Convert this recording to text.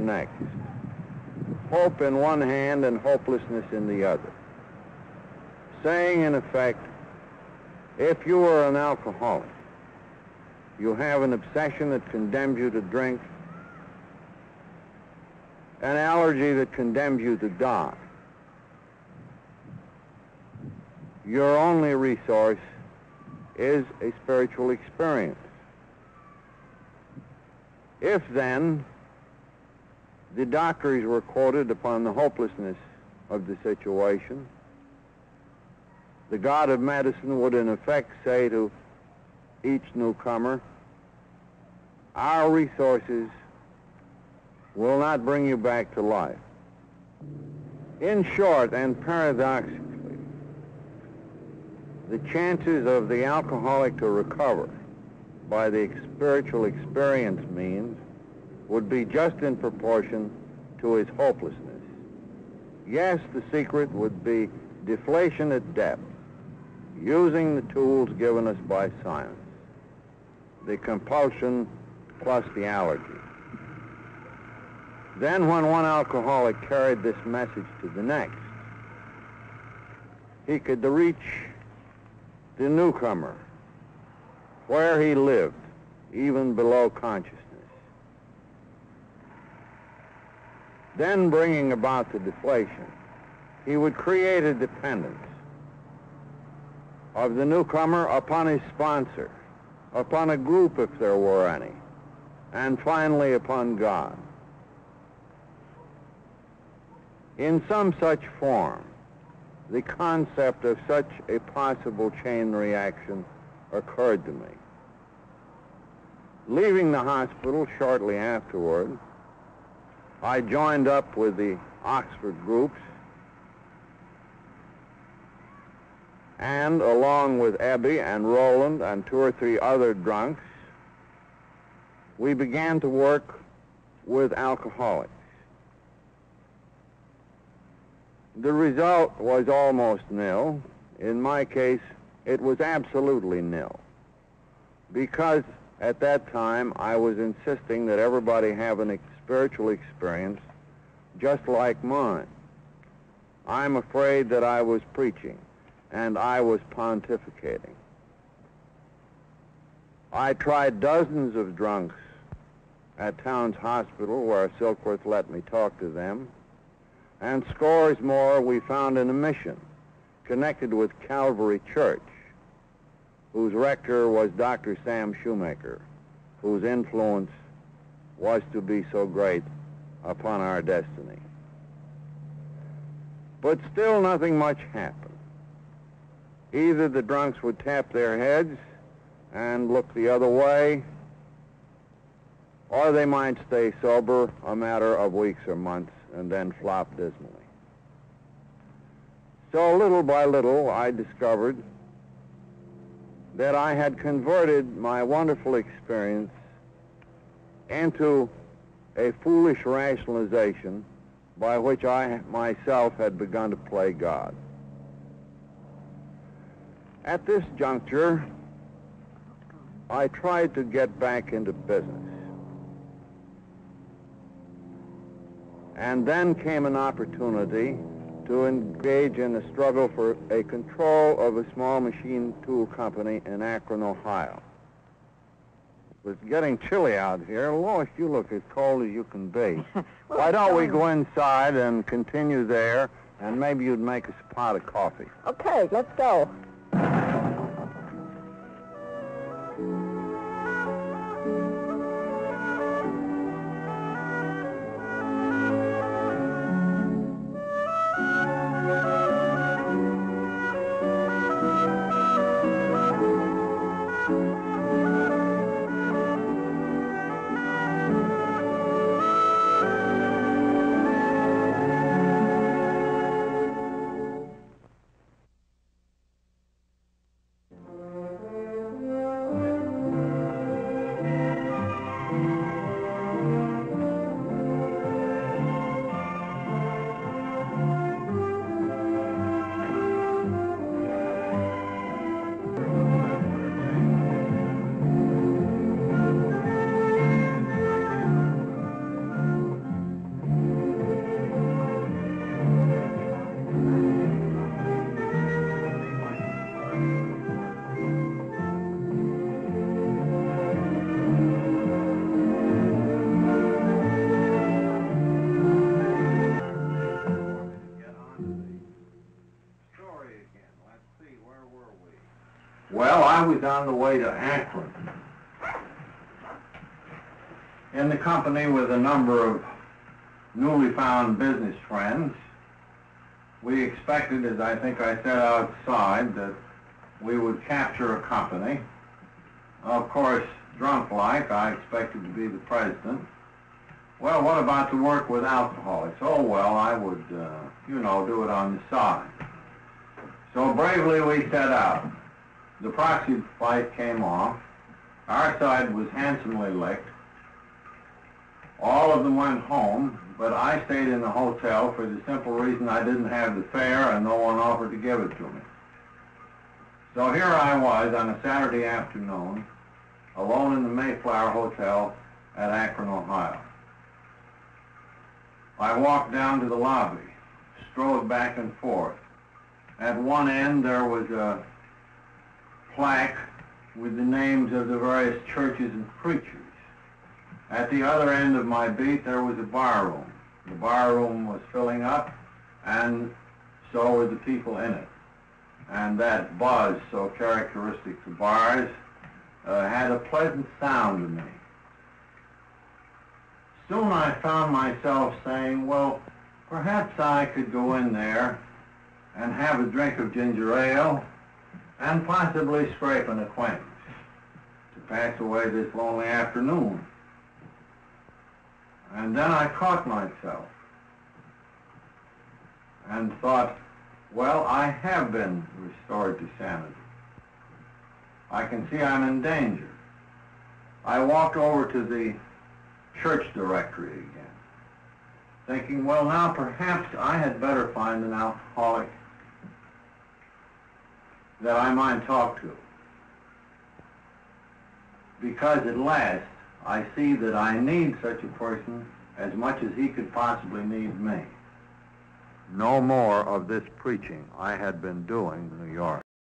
next. Hope in one hand and hopelessness in the other. Saying, in effect, if you are an alcoholic, you have an obsession that condemns you to drink, an allergy that condemns you to die. Your only resource is a spiritual experience. If, then, the doctors were quoted upon the hopelessness of the situation, the God of medicine would in effect say to each newcomer, our resources will not bring you back to life. In short, and paradoxically, the chances of the alcoholic to recover by the spiritual experience means would be just in proportion to his hopelessness. Yes, the secret would be deflation at depth, using the tools given us by science, the compulsion plus the allergy. Then when one alcoholic carried this message to the next, he could reach the newcomer where he lived, even below consciousness. Then bringing about the deflation, he would create a dependence of the newcomer upon his sponsor, upon a group if there were any, and finally upon God. In some such form, the concept of such a possible chain reaction occurred to me. Leaving the hospital shortly afterward, I joined up with the Oxford groups, and along with Ebby and Roland and 2 or 3 other drunks, we began to work with alcoholics. The result was almost nil. In my case, it was absolutely nil, because at that time I was insisting that everybody have a spiritual experience just like mine. I'm afraid that I was preaching, and I was pontificating. I tried dozens of drunks at Towns Hospital, where Silkworth let me talk to them, and scores more we found in a mission connected with Calvary Church, whose rector was Dr. Sam Shoemaker, whose influence was to be so great upon our destiny. But still nothing much happened. Either the drunks would tap their heads and look the other way, or they might stay sober a matter of weeks or months and then flop dismally. So little by little, I discovered that I had converted my wonderful experience into a foolish rationalization by which I myself had begun to play God. At this juncture, I tried to get back into business. And then came an opportunity to engage in a struggle for a control of a small machine tool company in Akron, Ohio. It was getting chilly out here. Lois, you look as cold as you can be. Well, why don't we go inside and continue there, and maybe you'd make us a pot of coffee. Okay, let's go. I was on the way to Akron in the company with a number of newly found business friends. We expected, as I think I said outside, that we would capture a company. Of course, drunk-like, I expected to be the president. Well, what about to work with alcoholics? Oh, well, I would, do it on the side. So bravely we set out. The proxy fight came off. Our side was handsomely licked. All of them went home, but I stayed in the hotel for the simple reason I didn't have the fare and no one offered to give it to me. So here I was on a Saturday afternoon, alone in the Mayflower Hotel at Akron, Ohio. I walked down to the lobby, strode back and forth. At one end there was a plaque with the names of the various churches and preachers. At the other end of my beat there was a bar room. The bar room was filling up, and so were the people in it. And that buzz, so characteristic of bars, had a pleasant sound to me. Soon I found myself saying, well, perhaps I could go in there and have a drink of ginger ale and possibly scrape an acquaintance to pass away this lonely afternoon. And then I caught myself and thought, well, I have been restored to sanity. I can see I'm in danger. I walked over to the church directory again, thinking, well, now perhaps I had better find an alcoholic that I might talk to. Because at last, I see that I need such a person as much as he could possibly need me. No more of this preaching I had been doing in New York.